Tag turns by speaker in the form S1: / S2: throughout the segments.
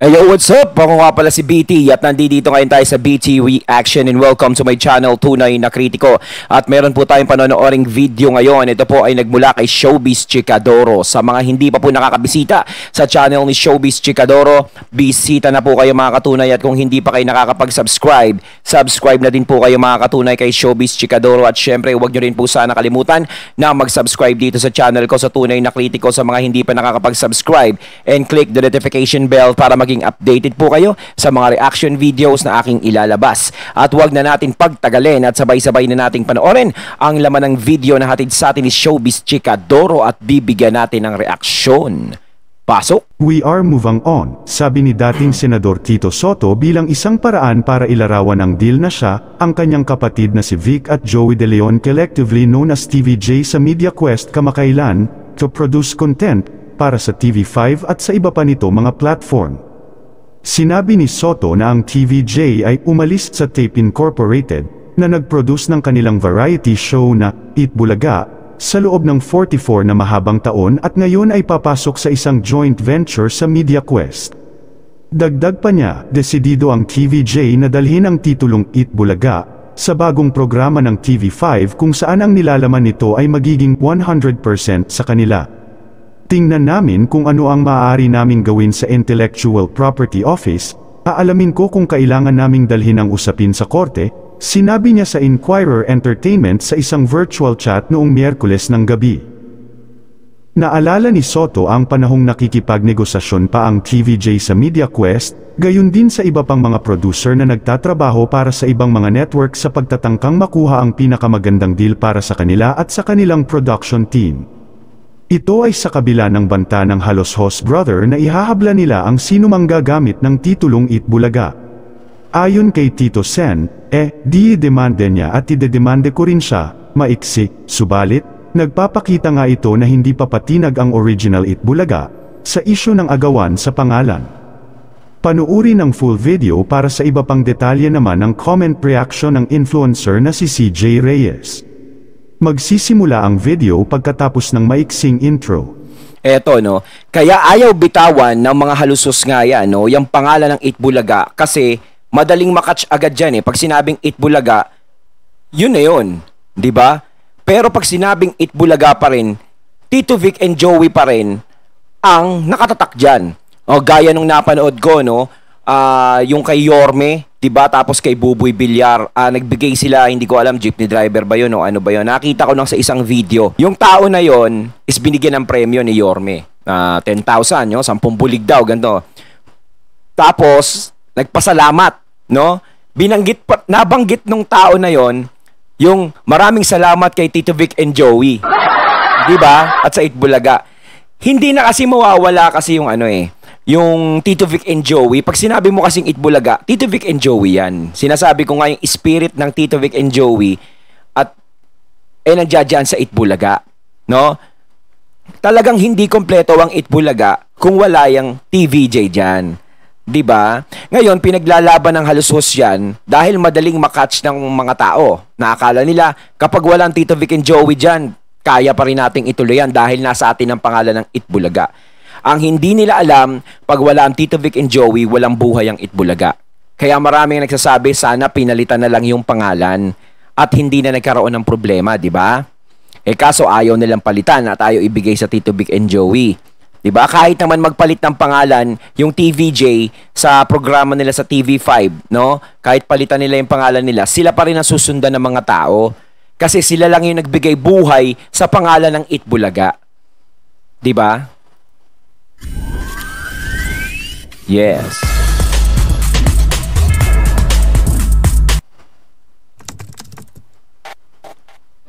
S1: Yo, what's up? Ako nga pala si BT at nandito ngayon tayo sa BT Reaction and welcome to my channel, Tunay na Kritiko. At meron po tayong panonooring video ngayon. Ito po ay nagmula kay Showbiz Chikadoro. Sa mga hindi pa po nakakabisita sa channel ni Showbiz Chikadoro, bisita na po kayo mga katunay. At kung hindi pa kayo nakakapag-subscribe, subscribe na din po kayo mga katunay kay Showbiz Chikadoro. At syempre, huwag nyo rin po sana kalimutan na mag-subscribe dito sa channel ko sa Tunay na Kritiko sa mga hindi pa nakakapag-subscribe and click the notification bell para maging updated po kayo sa mga reaction videos na aking ilalabas. At huwag na natin pagtagalin at sabay-sabay na nating panoorin ang laman ng video na hatid sa atin ni Showbiz Chikadoro at bibigyan natin ng reaksyon. Pasok!
S2: We are moving on, sabi ni dating Senador Tito Soto bilang isang paraan para ilarawan ang deal na siya, ang kanyang kapatid na si Vic at Joey De Leon, collectively known as TVJ sa Media Quest kamakailan, to produce content para sa TV5 at sa iba pa nito mga platform. Sinabi ni Soto na ang TVJ ay umalis sa Tape Incorporated na nag-produce ng kanilang variety show na Eat Bulaga sa loob ng 44 na mahabang taon at ngayon ay papasok sa isang joint venture sa Media Quest. Dagdag pa niya, desidido ang TVJ na dalhin ang titulong Eat Bulaga sa bagong programa ng TV5 kung saan ang nilalaman nito ay magiging 100% sa kanila. Tingnan namin kung ano ang maaari naming gawin sa Intellectual Property Office, aalamin ko kung kailangan naming dalhin ang usapin sa korte, sinabi niya sa Inquirer Entertainment sa isang virtual chat noong Miyerkules ng gabi. Naalala ni Soto ang panahong nakikipagnegosasyon pa ang TVJ sa Media Quest, gayon din sa iba pang mga producer na nagtatrabaho para sa ibang mga network sa pagtatangkang makuha ang pinakamagandang deal para sa kanila at sa kanilang production team. Ito ay sa kabila ng banta ng halos host brother na ihahabla nila ang sinumang gagamit ng titulong Eat Bulaga. Ayon kay Tito Sen, di-demande niya at idedemande ko rin siya, maiksi, subalit, nagpapakita nga ito na hindi pa patinag ang original Eat Bulaga sa isyu ng agawan sa pangalan. Panuuri ng full video para sa iba pang detalye naman ng comment reaction ng influencer na si CJ Reyes. Magsisimula ang video pagkatapos ng maiksing intro.
S1: Eto no, kaya ayaw bitawan ng mga halusos nga yan, no, yung pangalan ng Eat Bulaga kasi madaling makatch agad dyan Pag sinabing Eat Bulaga, yun na yun, di ba? Pero pag sinabing Eat Bulaga pa rin, Tito Vic and Joey pa rin ang nakatatak dyan. O, gaya nung napanood ko, no, yung kay Yorme, diba? Tapos kay Buboy Villar, nagbigay sila, hindi ko alam, jeepney driver ba yun o ano ba yun. Nakita ko lang sa isang video. Yung tao na yon is binigyan ng premyo ni Yorme. 10,000, no? 10 bulig daw, ganito. Tapos, nagpasalamat, no? Nabanggit nung tao na yon yung maraming salamat kay Tito Vic and Joey. Diba? At sa Eat Bulaga. Hindi na kasi mawawala kasi yung yung Tito Vic and Joey. Pag sinabi mo kasing Eat Bulaga, Tito Vic and Joey yan. Sinasabi ko nga yung spirit ng Tito Vic and Joey at nandiyan sa Eat Bulaga, no? Talagang hindi kompleto ang Eat Bulaga kung wala yung TVJ dyan. Diba? Ngayon, pinaglalaban ng halusos yan dahil madaling makatch ng mga tao. Naakala nila, kapag walang Tito Vic and Joey dyan, kaya pa rin nating ituloy yan dahil nasa atin ang pangalan ng Eat Bulaga. Ang hindi nila alam, pag wala ang Tito Vic and Joey, walang buhay ang Eat Bulaga. Kaya maraming nagsasabi, sana pinalitan na lang yung pangalan at hindi na nagkaroon ng problema, di ba? Kaso ayaw nilang palitan at ayaw ibigay sa Tito Vic and Joey. Di ba? Kahit naman magpalit ng pangalan, yung TVJ sa programa nila sa TV5, no? Kahit palitan nila yung pangalan nila, sila pa rin ang susundan ng mga tao. Kasi sila lang yung nagbigay buhay sa pangalan ng Eat Bulaga. Di ba? Yes.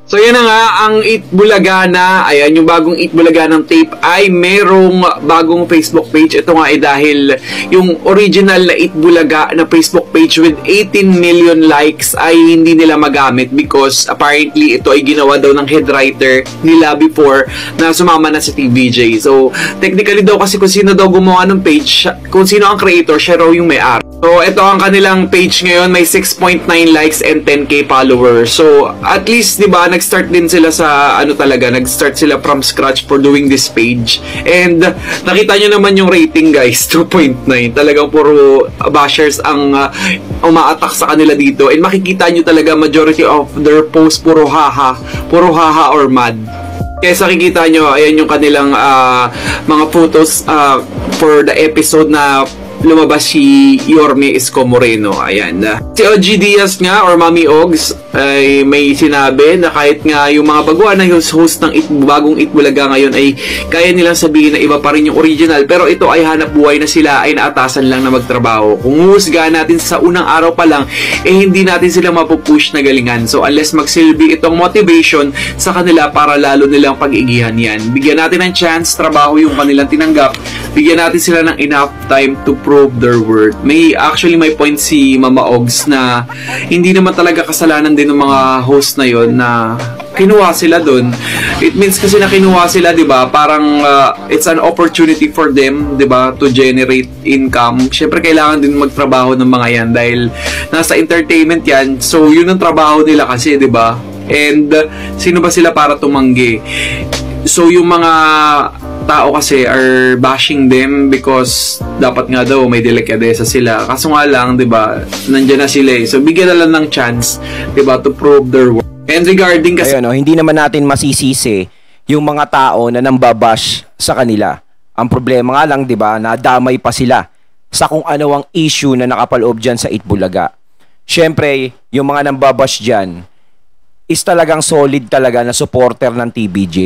S3: So yan na nga, ang Eat Bulaga na, ayan, yung bagong Eat Bulaga ng tape ay merong bagong Facebook page. Ito nga ay dahil yung original na Eat Bulaga na Facebook page with 18 million likes ay hindi nila magamit because apparently ito ay ginawa daw ng head writer nila before na sumama na sa TVJ. So technically daw kasi kung sino daw gumawa ng page, kung sino ang creator, siya raw yung may-ari. So, ito ang kanilang page ngayon. May 6.9 likes and 10k followers. So, at least, di ba, nag-start din sila sa, nag-start sila from scratch for doing this page. And, nakita nyo naman yung rating, guys, 2.9. Talagang puro bashers ang umaatak sa kanila dito. And makikita nyo talaga, majority of their posts, puro haha or mad. Kaya sa kikita nyo, ayan yung kanilang mga photos for the episode na lumabas si Yorme Isko Moreno. Ayan. Si OG Diaz nga, or Mami Ogs, ay may sinabi na kahit nga yung mga baguhan na host ng bagong Itbulaga ngayon ay kaya nilang sabihin na iba pa rin yung original, pero ito ay hanap buhay na sila, ay naatasan lang na magtrabaho. Kung husgahan natin sa unang araw pa lang, hindi natin sila mapupush na galingan. So unless magsilbi itong motivation sa kanila para lalo nilang pag-igihan yan. Bigyan natin ng chance, trabaho yung kanilang tinanggap. Bigyan natin sila ng enough time to prove their worth. May point si Mama Ogs na hindi naman talaga kasalanan din ng mga host na yon na kinuha sila doon. It means kasi na kinuha sila, 'di ba? Parang it's an opportunity for them, 'di ba, to generate income. Syempre kailangan din magtrabaho ng mga 'yan dahil nasa entertainment 'yan. So, yun ang trabaho nila kasi, 'di ba? And sino ba sila para tumanggi? So, yung mga tao kasi are bashing them because dapat nga daw may delikadesa sila. Kaso nga lang, 'di ba? Nandiyan na sila eh. So bigyan na lang ng chance, 'di ba, to prove their worth. And regarding kasi
S1: hindi naman natin masisisi yung mga tao na nambabash sa kanila. Ang problema nga lang, 'di ba, nadamay pa sila sa kung ano ang issue na nakapaloob diyan sa Itbulaga. Syempre, yung mga nambabash diyan is talagang solid talaga na supporter ng TVJ.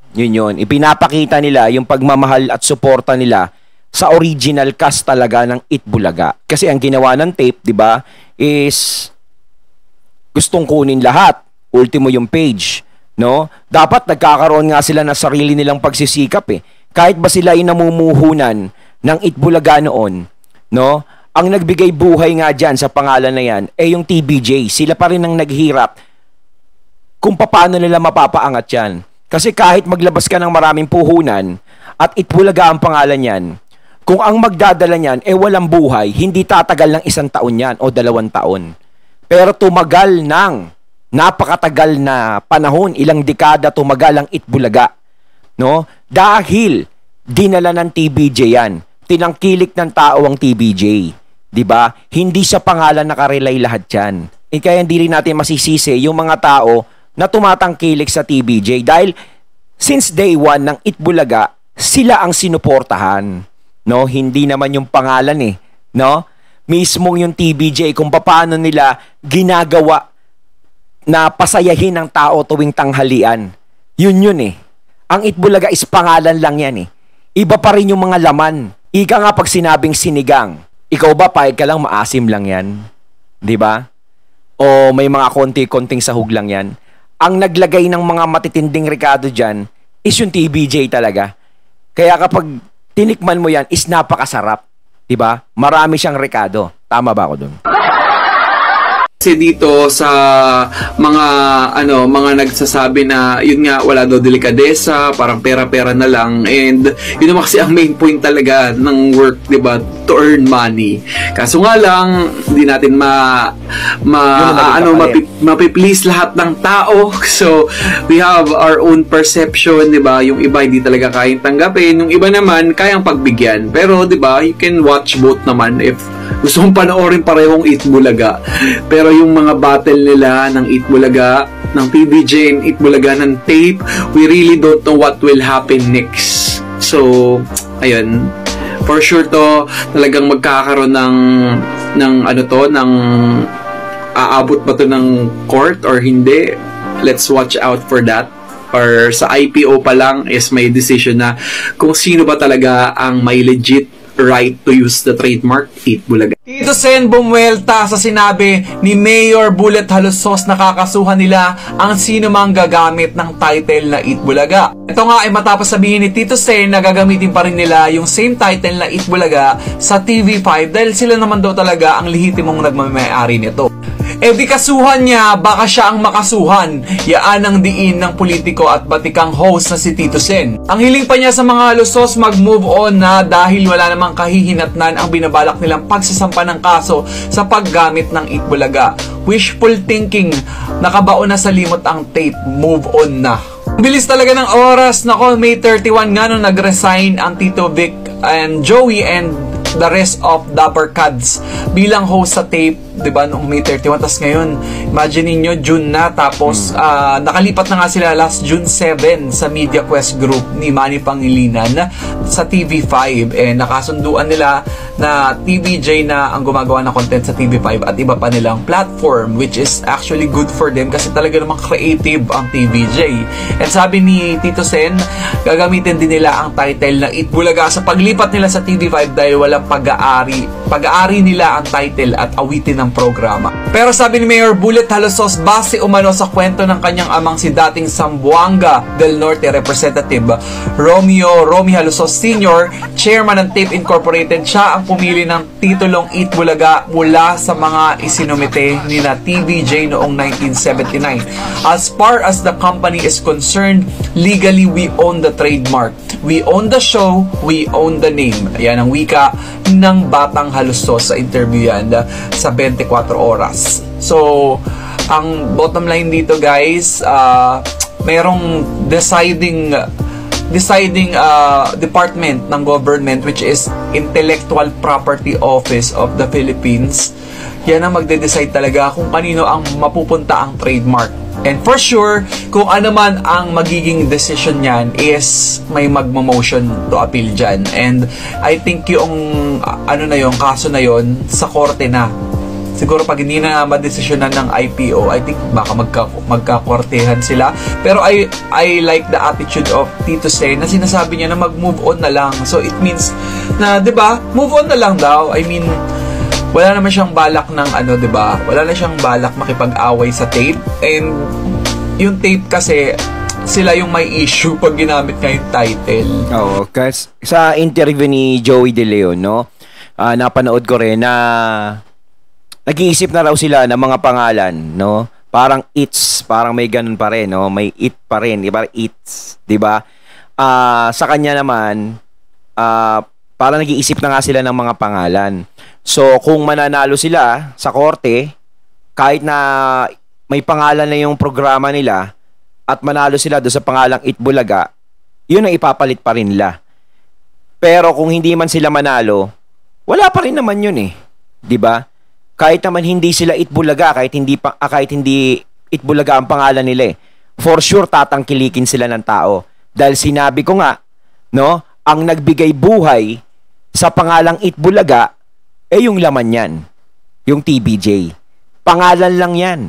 S1: Yun. Ipinapakita nila yung pagmamahal at suporta nila sa original cast talaga ng Itbulaga. Kasi ang ginawa ng tape, 'di ba, is gustong kunin lahat. Ultimo yung page, no? Dapat nagkakaroon nga sila ng sarili nilang pagsisikap eh. Kahit ba sila ay namumuhunan ng Itbulaga noon, no? Ang nagbigay buhay nga diyan sa pangalan na 'yan eh yung TVJ. Sila pa rin ang naghirap kung paano nila mapapaangat 'yan. Kasi kahit maglabas ka ng maraming puhunan at Itbulaga ang pangalan yan, kung ang magdadala niyan walang buhay, hindi tatagal ng 1 taon yan o 2 taon. Pero tumagal ng napakatagal na panahon, ilang dekada tumagal ang Itbulaga. No? Dahil dinala ng TVJ yan. Tinangkilik ng tao ang TVJ. 'Di ba? Hindi sa pangalan nakarelay lahat yan. Kaya hindi rin natin masisisi yung mga tao na tumatangkilik sa TVJ dahil since day 1 ng Itbulaga, sila ang sinuportahan. No? Hindi naman yung pangalan eh. No? Mismong yung TVJ kung paano nila ginagawa na pasayahin ng tao tuwing tanghalian. Yun eh. Ang Itbulaga is pangalan lang yan eh. Iba pa rin yung mga laman. Ika nga pag sinabing sinigang, ikaw ba pahig ka lang maasim lang yan? 'Di ba? O may mga konti-konting sahog lang yan? Ang naglagay ng mga matitinding rekado dyan is yung TVJ talaga. Kaya kapag tinikman mo yan, is napakasarap. Diba? Marami siyang rekado. Tama ba ako dun?
S3: Kasi dito sa mga nagsasabi na yun nga wala daw delikadesa, parang pera-pera na lang, and yun naman kasi ang main point talaga ng work, 'di ba, to earn money. Kaso nga lang hindi natin mapiplease lahat ng tao. So we have our own perception, 'di ba? Yung iba hindi talaga kayang tanggapin, yung iba naman kayang pagbigyan. Pero 'di ba, you can watch both naman if gusto mong panoorin parehong Itbulaga. Pero yung mga battle nila ng Itbulaga, ng PBJ and Itbulaga ng tape, we really don't know what will happen next. So, ayun. For sure to, talagang magkakaroon ng aabot ba to ng court or hindi? Let's watch out for that. Or sa IPO pa lang is may decision na kung sino ba talaga ang may legit right to use the trademark Itbulaga.
S4: Tito Sen bumuelta sa sinabi ni Mayor Bullet Halusos na kakasuhan nila ang sino mang gagamit ng title na Itbulaga. Ito nga ay matapos sabihin ni Tito Sen na gagamitin pa rin nila yung same title na Itbulaga sa TV5 dahil sila naman daw talaga ang lehitimong nagmamayari nito. Eh di kasuhan niya, baka siya ang makasuhan. Yaan ang diin ng politiko at batikang host na si Tito Sen. Ang hiling pa niya sa mga halusos mag-move on na dahil wala namang kahihinatnan ang binabalak nilang pagsasampa ng kaso sa paggamit ng Itbulaga. Wishful thinking, nakabaon na sa limot ang tape, move on na. Bilis talaga ng oras. Nako, May 31 nga nung nag-resign ang Tito Vic and Joey and the rest of Dapper Cads bilang host sa tape, diba, noong May 31. Tapos ngayon, imagine niyo June na, tapos nakalipat na nga sila last June 7 sa Media Quest Group ni Manny Pangilinan sa TV5. Nakasunduan nila na TVJ na ang gumagawa ng content sa TV5 at iba pa nilang platform, which is actually good for them kasi talaga namang creative ang TVJ. And sabi ni Tito Sen, gagamitin din nila ang title na Itbulaga sa paglipat nila sa TV5 dahil walang pag-aari nila ang title at awitin ng programa. Pero sabi ni Mayor Bullet Halosos, base umano sa kwento ng kanyang amang si dating Zamboanga del Norte Representative Romy Halosos Sr., chairman ng Tape Incorporated, siya ang pumili ng titulong Itbulaga mula sa mga isinumite ni na TVJ noong 1979. As far as the company is concerned, legally we own the trademark. We own the show, we own the name. Ayan ang wika ng Batang Halusos sa interview yan sa 24 Oras. So, ang bottom line dito guys, merong deciding department ng government, which is Intellectual Property Office of the Philippines. Yan ang magde-decide talaga kung kanino ang mapupunta ang trademark. And for sure, kung ano man ang magiging decision niyan is may magmo-motion to appeal dyan. And I think yung kaso na yon sa korte na. Siguro pag hindi na madesisyonan ng IPO, I think baka magkakortehan sila. Pero I like the attitude of Tito Sen na sinasabi niya na mag-move on na lang. So it means na, 'di ba? Move on na lang daw. I mean, wala naman siyang balak ng 'di ba? Wala na siyang balak makipag-away sa tape. And yung tape kasi sila yung may issue pag ginamit nga yung title.
S1: Oo, kasi sa interview ni Joey De Leon, no? Napanood ko rin na nag-iisip na raw sila ng mga pangalan, no? Parang It's, parang may ganun pa rin, no? May It pa rin, parang It's, 'di ba? Sa kanya naman, parang nag-iisip na nga sila ng mga pangalan. So, kung mananalo sila sa korte, kahit na may pangalan na yung programa nila at manalo sila doon sa pangalang Itbulaga, yun ang ipapalit pa rin nila. Pero kung hindi man sila manalo, wala pa rin naman yun eh. 'Di ba? Kahit naman hindi sila Itbulaga, kahit hindi Itbulaga ang pangalan nila eh, for sure tatangkilikin sila ng tao. Dahil sinabi ko nga, no, ang nagbigay buhay sa pangalang Itbulaga yung laman yan, yung TVJ. Pangalan lang yan.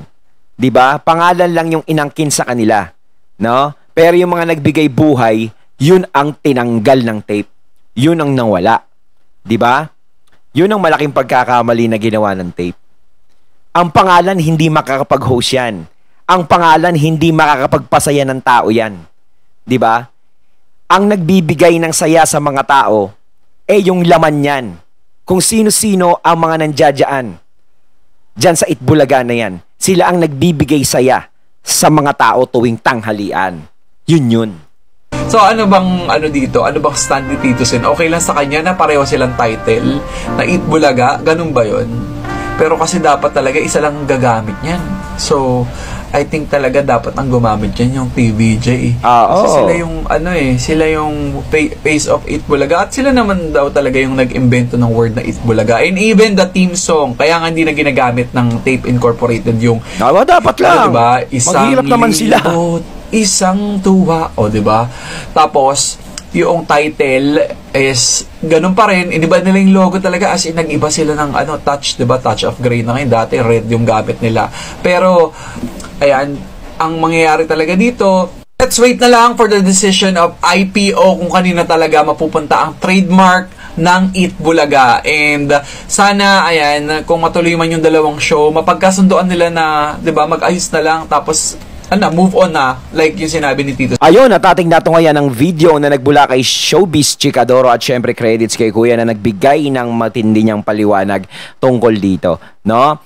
S1: 'Di ba? Pangalan lang yung inangkin sa kanila, no? Pero yung mga nagbigay buhay, yun ang tinanggal ng tape. Yun ang nawala. 'Di ba? Yun ang malaking pagkakamali na ginawa ng tape. Ang pangalan hindi makakapag-host yan. Ang pangalan hindi makakapagpasaya ng tao yan. 'Di ba? Ang nagbibigay ng saya sa mga tao yung laman yan. Kung sino-sino ang mga nandiyadyaan diyan sa Itbulaga na yan, sila ang nagbibigay saya sa mga tao tuwing tanghalian. Yun.
S4: So ano bang dito? Ano bang stand ni Tito Sen? Okay lang sa kanya na pareho silang title na Itbulaga, ganun ba yun? Pero kasi dapat talaga isa lang gagamit niyan. So I think talaga dapat ang gumamit niyan yung TVJ. Kasi sila yung sila yung face of Itbulaga at sila naman daw talaga yung nag-imbento ng word na Itbulaga. And even the theme song, kaya nga hindi na ginagamit ng Tape Incorporated yung
S1: dapat lang.
S4: Diba? Isang
S1: naman sila.
S4: Isang tuwa, diba? Tapos, yung title is ganun pa rin. Iba nila yung logo talaga as in nag-iba sila ng touch, diba? Touch of gray na ngayon. Dati red yung gamit nila. Pero, ayan, ang mangyayari talaga dito, let's wait na lang for the decision of IPO kung kanina talaga mapupunta ang trademark ng Itbulaga. And sana, ayan, kung matuloy man yung dalawang show, mapagkasundoan nila na, diba, mag-ayos na lang, tapos move on na, like yung sinabi ni Tito.
S1: Ayun, natating nato ngayon ang video na nagbula kay Showbiz Chikadoro at syempre credits kay Kuya na nagbigay ng matindi niyang paliwanag tungkol dito, no?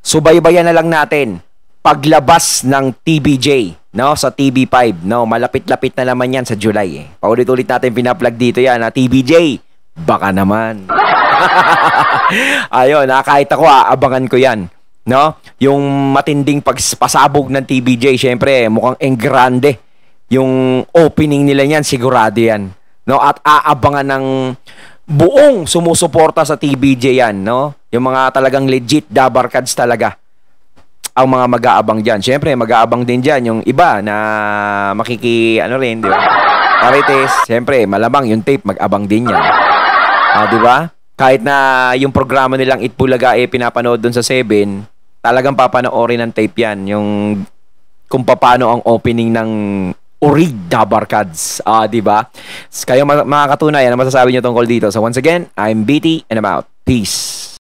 S1: subaybayan na lang natin paglabas ng TBJ, no, sa TV5, no, malapit-lapit na naman yan sa July, eh. Paulit-ulit natin pinaplug dito yan, na TBJ, baka naman. Ayun, kahit ako, abangan ko yan, no, yung matinding pasabog ng TBJ, syempre, mukhang engrande, yung opening nila yan, sigurado yan, no, at aabangan ng buong sumusuporta sa TBJ yan, no, yung mga talagang legit dabarkads talaga ang mga mag-aabang dyan. Siyempre, mag-aabang din dyan yung iba na ano rin, di ba? Marites, siyempre, malamang yung tape, mag-abang din yan. Di ba? Kahit na yung programa nilang Itbulaga pinapanood dun sa 7, talagang papanoorin ng tape yan. Yung kung paano ang opening ng Urig Dabarkads. Di ba? Kayo mga katunay, ano masasabi nyo tungkol dito? So once again, I'm BT and I'm out. Peace.